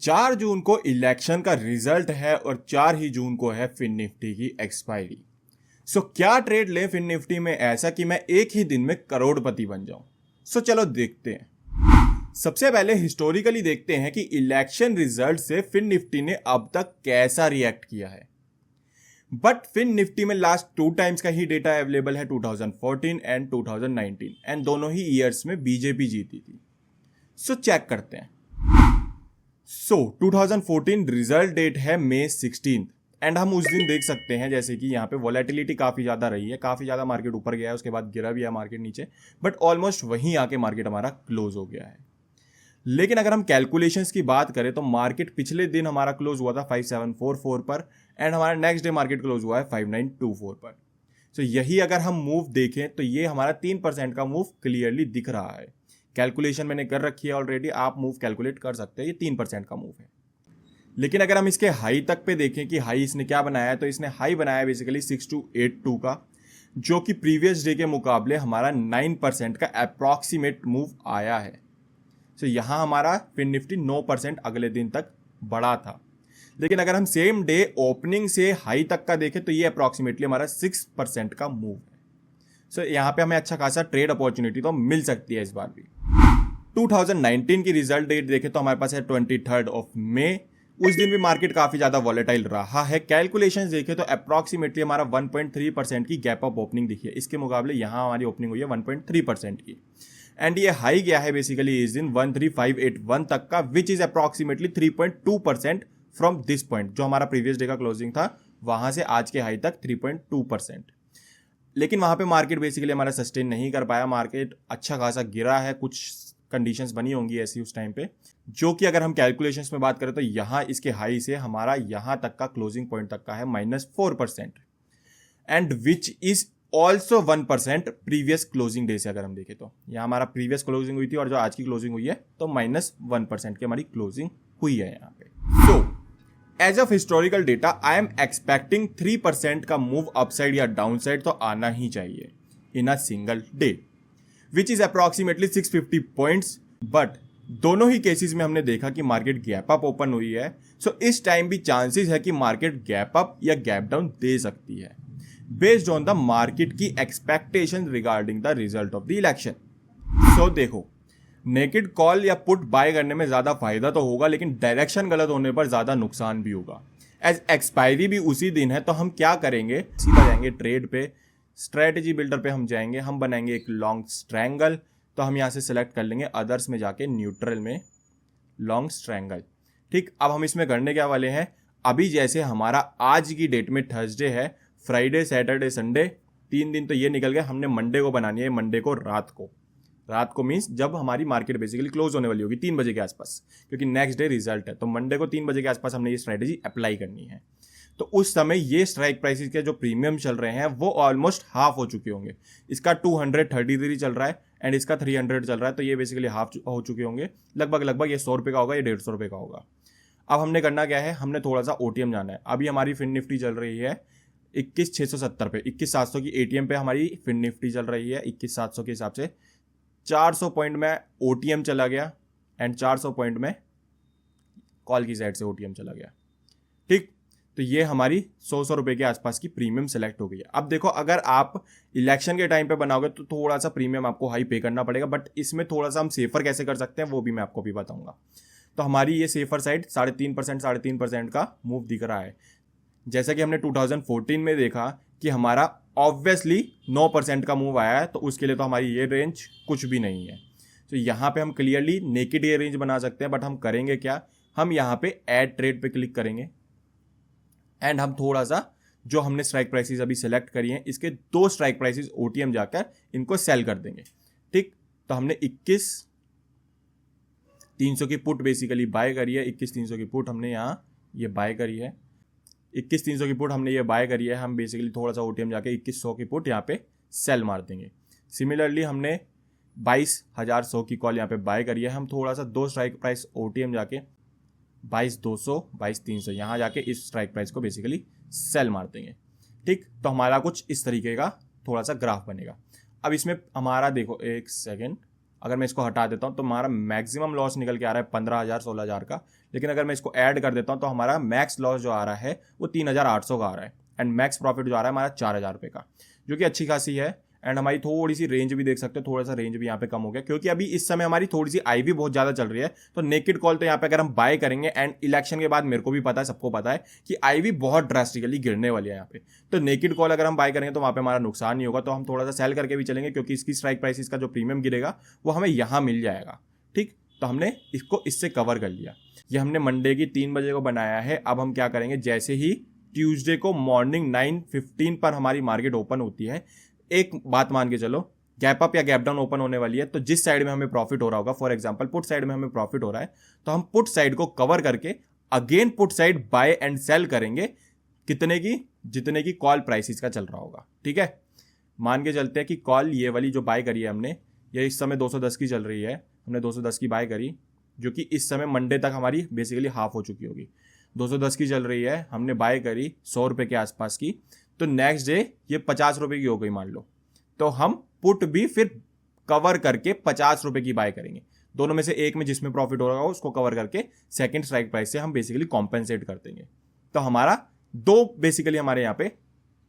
4 जून को इलेक्शन का रिजल्ट है और 4 ही जून को है फिन निफ्टी की एक्सपायरी। क्या ट्रेड लें फिन निफ्टी में ऐसा कि मैं एक ही दिन में करोड़पति बन जाऊं। चलो देखते हैं। सबसे पहले हिस्टोरिकली देखते हैं कि इलेक्शन रिजल्ट से फिन निफ्टी ने अब तक कैसा रिएक्ट किया है। बट फिन निफ्टी में लास्ट 2 टाइम्स का ही डेटा अवेलेबल है, 2014 एंड 2019, एंड दोनों ही ईयर्स में बीजेपी जीती थी। चेक करते हैं। 2014 रिजल्ट डेट है May 16 एंड हम उस दिन देख सकते हैं जैसे कि यहाँ पे वॉलेटिलिटी काफ़ी ज़्यादा रही है, काफ़ी ज़्यादा मार्केट ऊपर गया है, उसके बाद गिरा भी है मार्केट नीचे, बट ऑलमोस्ट वहीं आके मार्केट हमारा क्लोज हो गया है। लेकिन अगर हम कैलकुलेशंस की बात करें तो मार्केट पिछले दिन हमारा क्लोज हुआ था 5744 पर एंड हमारा नेक्स्ट डे मार्केट क्लोज हुआ है 5924 पर। यही अगर हम मूव देखें तो ये हमारा 3% का मूव क्लियरली दिख रहा है। कैलकुलेशन मैंने कर रखी है ऑलरेडी, आप मूव कैलकुलेट कर सकते हैं, ये 3% का मूव है। लेकिन अगर हम इसके हाई तक पे देखें कि हाई इसने क्या बनाया है, तो इसने हाई बनाया बेसिकली 6282 का, जो कि प्रीवियस डे के मुकाबले हमारा 9% का अप्रॉक्सीमेट मूव आया है। यहाँ हमारा फिन निफ्टी 9% अगले दिन तक बढ़ा था। लेकिन अगर हम सेम डे ओपनिंग से हाई तक का देखें तो ये अप्रॉक्सीमेटली हमारा 6% का मूव है। यहाँ पे हमें अच्छा खासा ट्रेड अपॉर्चुनिटी तो मिल सकती है इस बार भी। 2019 की रिजल्ट डेट देखें तो हमारे पास है 23 मई। उस दिन भी मार्केट काफी ज्यादा वॉलेटाइल रहा है। कैलकुलेशंस देखें तो अप्रॉक्सीमेटली हमारा 1.3% की गैप अप ओपनिंग दिखी है। इसके मुकाबले यहाँ हमारी ओपनिंग हुई है 1.3% की, एंड ये हाई गया है बेसिकली इस दिन 13581 तक का, विच is approximately 3.2% from this point. जो हमारा प्रीवियस डे का क्लोजिंग था वहां से आज के हाई तक 3.2%। लेकिन वहां पे मार्केट बेसिकली हमारा सस्टेन नहीं कर पाया, मार्केट अच्छा खासा गिरा है, कुछ कंडीशंस बनी होंगी ऐसी उस टाइम पे, जो कि अगर हम कैलकुलेशंस में बात करें तो यहाँ इसके हाई से हमारा यहाँ तक का क्लोजिंग पॉइंट तक का है -4%, and which is also 1% previous closing day से अगर हम देखें तो यहाँ हमारा प्रीवियस क्लोजिंग हुई थी और जो आज की क्लोजिंग हुई है तो -1% की हमारी क्लोजिंग हुई है यहाँ पे। As of historical data I am expecting 3% का मूव अपसाइड या डाउनसाइड तो आना ही चाहिए in a single day, which is approximately 650 points. But दोनों ही केसेस में हमने देखा कि मार्केट गैप अप ओपन हुई है। इस टाइम भी चांसेस है कि मार्केट गैप अप या गैप डाउन दे सकती है बेस्ड ऑन द मार्केट की expectation regarding the result of the election. देखो, नेकेड कॉल या पुट बाय करने में ज्यादा फायदा तो होगा, लेकिन डायरेक्शन गलत होने पर ज्यादा नुकसान भी होगा। एज एक्सपायरी भी उसी दिन है तो हम क्या करेंगे, सीधा जाएंगे ट्रेड पे, स्ट्रेटेजी बिल्डर पे हम जाएंगे, हम बनाएंगे एक लॉन्ग स्ट्रैंगल। तो हम यहाँ से सेलेक्ट कर लेंगे अदर्स में जाके न्यूट्रल में लॉन्ग स्ट्रैंगल। ठीक, अब हम इसमें करने क्या वाले हैं, अभी जैसे हमारा आज की डेट में थर्सडे है, फ्राइडे सैटरडे संडे 3 दिन तो ये निकल गए, हमने मंडे को बनानी है। मंडे को रात को मीन्स जब हमारी मार्केट बेसिकली क्लोज होने वाली होगी 3 बजे के आसपास, क्योंकि नेक्स्ट डे रिजल्ट है, तो मंडे को 3 बजे के आसपास हमने ये स्ट्रेटेजी अप्लाई करनी है। तो उस समय ये स्ट्राइक प्राइसेस के जो प्रीमियम चल रहे हैं वो ऑलमोस्ट हाफ हो चुके होंगे। इसका 233 चल रहा है एंड इसका 300 चल रहा है, तो ये बेसिकली हाफ हो चुके होंगे। लगभग ये 100 रुपये का होगा, ये 150 रुपये का होगा। अब हमने करना क्या है, हमने थोड़ा सा ओटीएम जाना है। अभी हमारी फिन निफ्टी चल रही है 21,670 पे, 21,700 की एटीएम पे हमारी फिन निफ्टी चल रही है। 21,700 के हिसाब से 400 पॉइंट में ओटीएम चला गया एंड 400 पॉइंट में कॉल की साइड से ओटीएम चला गया। ठीक, तो ये हमारी 100 रुपए के आसपास की प्रीमियम सेलेक्ट हो गई है। अब देखो, अगर आप इलेक्शन के टाइम पे बनाओगे तो थोड़ा सा प्रीमियम आपको हाई पे करना पड़ेगा, बट इसमें थोड़ा सा हम सेफर कैसे कर सकते हैं वो भी मैं आपको भी बताऊंगा। तो हमारी ये सेफर साइड 3.5% का मूव दिख रहा है। जैसा कि हमने 2014 में देखा कि हमारा ऑब्वियसली 9% का मूव आया है, तो उसके लिए तो हमारी ये रेंज कुछ भी नहीं है। तो यहाँ पे हम क्लियरली नेकेड ये रेंज बना सकते हैं, बट हम करेंगे क्या, हम यहाँ पे ऐड ट्रेड पे क्लिक करेंगे एंड हम थोड़ा सा जो हमने स्ट्राइक प्राइसेस अभी सेलेक्ट करी हैं इसके 2 स्ट्राइक प्राइसेस ओटीएम जाकर इनको सेल कर देंगे। ठीक, तो हमने 21,300 की पुट बेसिकली बाय करी है। 21,300 की पुट हमने यहाँ ये बाय करी है। 21,300 की पुट हमने ये बाय करी है। हम बेसिकली थोड़ा सा ओटीएम जाके 2100 की पुट यहाँ पे सेल मार देंगे। सिमिलरली हमने 22,100 की कॉल यहाँ पे बाय करी है। हम थोड़ा सा 2 स्ट्राइक प्राइस ओटीएम जाके 22,200 22,300 यहाँ जाके इस स्ट्राइक प्राइस को बेसिकली सेल मार देंगे। ठीक, तो हमारा कुछ इस तरीके का थोड़ा सा ग्राफ बनेगा। अब इसमें हमारा देखो, एक सेकेंड, अगर मैं इसको हटा देता हूँ तो हमारा मैक्सिमम लॉस निकल के आ रहा है 15,000 16,000 का। लेकिन अगर मैं इसको ऐड कर देता हूँ तो हमारा मैक्स लॉस जो आ रहा है वो 3,800 का आ रहा है एंड मैक्स प्रॉफिट जो आ रहा है हमारा 4,000 रुपये का, जो कि अच्छी खासी है। एंड हमारी थोड़ी सी रेंज भी देख सकते हो, थोड़ा सा रेंज भी यहाँ पे कम हो गया क्योंकि अभी इस समय हमारी थोड़ी सी आई भी बहुत ज़्यादा चल रही है। तो नेकेड कॉल तो यहाँ पे अगर हम बाय करेंगे एंड इलेक्शन के बाद मेरे को भी पता है, सबको पता है कि आई भी बहुत ड्रास्टिकली गिरने वाली है यहाँ पे। तो नेकेड कॉल अगर हम बाय करेंगे तो वहाँ पे हमारा नुकसान नहीं होगा, तो हम थोड़ा सा सेल करके भी चलेंगे क्योंकि इसकी स्ट्राइक प्राइस, इसका जो प्रीमियम गिरेगा वो हमें यहाँ मिल जाएगा। ठीक, तो हमने इसको इससे कवर कर लिया। ये हमने मंडे की 3 बजे को बनाया है। अब हम क्या करेंगे, जैसे ही ट्यूसडे को मॉर्निंग 9:15 पर हमारी मार्केट ओपन होती है, एक बात मान के चलो, गैप अप या गैप डाउन ओपन होने वाली है, तो जिस साइड में हमें प्रॉफिट हो रहा होगा, फॉर एग्जांपल पुट साइड में हमें प्रॉफिट हो रहा है, तो हम पुट साइड को कवर करके again put side buy and sell करेंगे। कितने की? जितने की कॉल प्राइस का चल रहा होगा। ठीक है, मान के चलते हैं कि कॉल ये वाली जो बाय करी है हमने, ये इस समय 210 की चल रही है, हमने 210 की बाय करी, जो कि इस समय मंडे तक हमारी बेसिकली हाफ हो चुकी होगी। 210 की चल रही है, हमने बाय करी 100 रुपये के आसपास की, तो नेक्स्ट डे ये 50 रुपये की हो गई मान लो, तो हम पुट भी फिर कवर करके 50 रुपये की बाय करेंगे। दोनों में से एक में जिसमें प्रॉफिट हो रहा होगा उसको कवर करके सेकंड स्ट्राइक प्राइस से हम बेसिकली कॉम्पेंसेट कर देंगे। तो हमारा दो बेसिकली हमारे यहाँ पे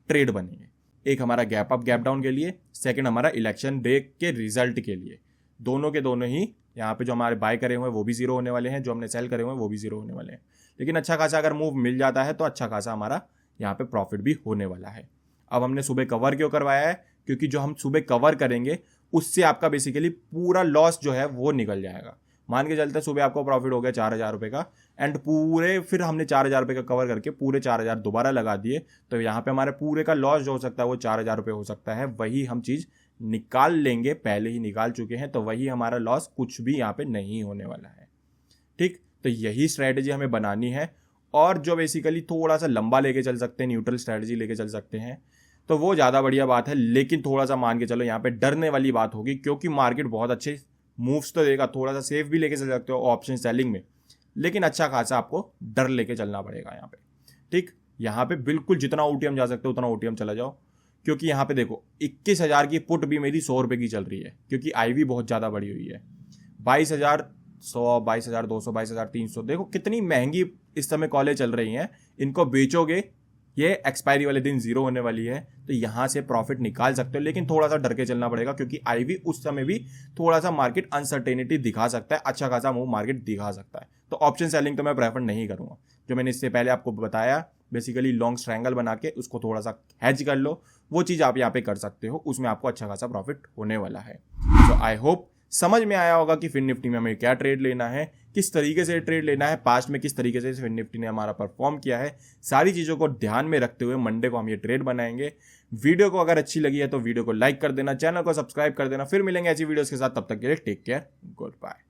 ट्रेड बनेंगे, एक हमारा गैप अप गैप डाउन के लिए, सेकंड हमारा इलेक्शन डे के रिजल्ट के लिए। दोनों के दोनों ही यहाँ पे जो हमारे बाय करे हुए हैं वो भी जीरो होने वाले हैं, जो हमने सेल करे हुए हैं वो भी जीरो होने वाले हैं। लेकिन अच्छा खासा अगर मूव मिल जाता है तो अच्छा खासा हमारा यहाँ पे प्रॉफिट भी होने वाला है। अब हमने सुबह कवर क्यों करवाया है? क्योंकि जो हम सुबह कवर करेंगे उससे आपका बेसिकली पूरा लॉस जो है वो निकल जाएगा। मान के चलते सुबह आपको प्रॉफिट हो गया 4,000 रुपये का एंड पूरे फिर हमने 4,000 रुपये का कवर करके पूरे 4,000 दोबारा लगा दिए, तो यहाँ पे हमारे पूरे का लॉस जो हो सकता है वो 4,000 रुपये हो सकता है। वही हम चीज़ निकाल लेंगे, पहले ही निकाल चुके हैं, तो वही हमारा लॉस कुछ भी यहाँ पे नहीं होने वाला है। ठीक, तो यही स्ट्रैटेजी हमें बनानी है। और जो बेसिकली थोड़ा सा लंबा लेके चल सकते हैं, न्यूट्रल स्ट्रैटेजी लेके चल सकते हैं, तो वो ज़्यादा बढ़िया बात है। लेकिन थोड़ा सा मान के चलो यहाँ पे डरने वाली बात होगी, क्योंकि मार्केट बहुत अच्छे मूव्स तो देगा, थोड़ा सा सेफ भी लेके चल सकते हो ऑप्शन सेलिंग में, लेकिन अच्छा खासा आपको डर लेके चलना पड़ेगा यहाँ पे। ठीक, यहाँ पे बिल्कुल जितना ओटीएम जा सकते हो उतना ओटीएम चला जाओ, क्योंकि यहाँ पे देखो 21,000 की पुट भी मेरी 100 रुपये की चल रही है, क्योंकि आई भी बहुत ज़्यादा बढ़ी हुई है। 22,100, 22,200, 22,300, देखो कितनी महंगी इस समय कॉलेज चल रही हैं। इनको बेचोगे, ये एक्सपायरी वाले दिन जीरो होने वाली है, तो यहाँ से प्रॉफिट निकाल सकते हो, लेकिन थोड़ा सा डर के चलना पड़ेगा, क्योंकि आई भी उस समय भी थोड़ा सा मार्केट अनसर्टेनिटी दिखा सकता है, अच्छा खासा मूव मार्केट दिखा सकता है। तो ऑप्शन सेलिंग तो मैं प्रेफर नहीं करूँगा। जो मैंने इससे पहले आपको बताया, बेसिकली लॉन्ग ट्रायंगल बना के उसको थोड़ा सा हैज कर लो, वो चीज़ आप यहाँ पे कर सकते हो, उसमें आपको अच्छा खासा प्रॉफिट होने वाला है। तो आई होप समझ में आया होगा कि फिन निफ्टी में हमें क्या ट्रेड लेना है, किस तरीके से ट्रेड लेना है, पास्ट में किस तरीके से फिन निफ्टी ने हमारा परफॉर्म किया है। सारी चीज़ों को ध्यान में रखते हुए मंडे को हम ये ट्रेड बनाएंगे। वीडियो को अगर अच्छी लगी है तो वीडियो को लाइक कर देना, चैनल को सब्सक्राइब कर देना। फिर मिलेंगे ऐसी वीडियोस के साथ, तब तक के लिए टेक केयर, गुड बाय।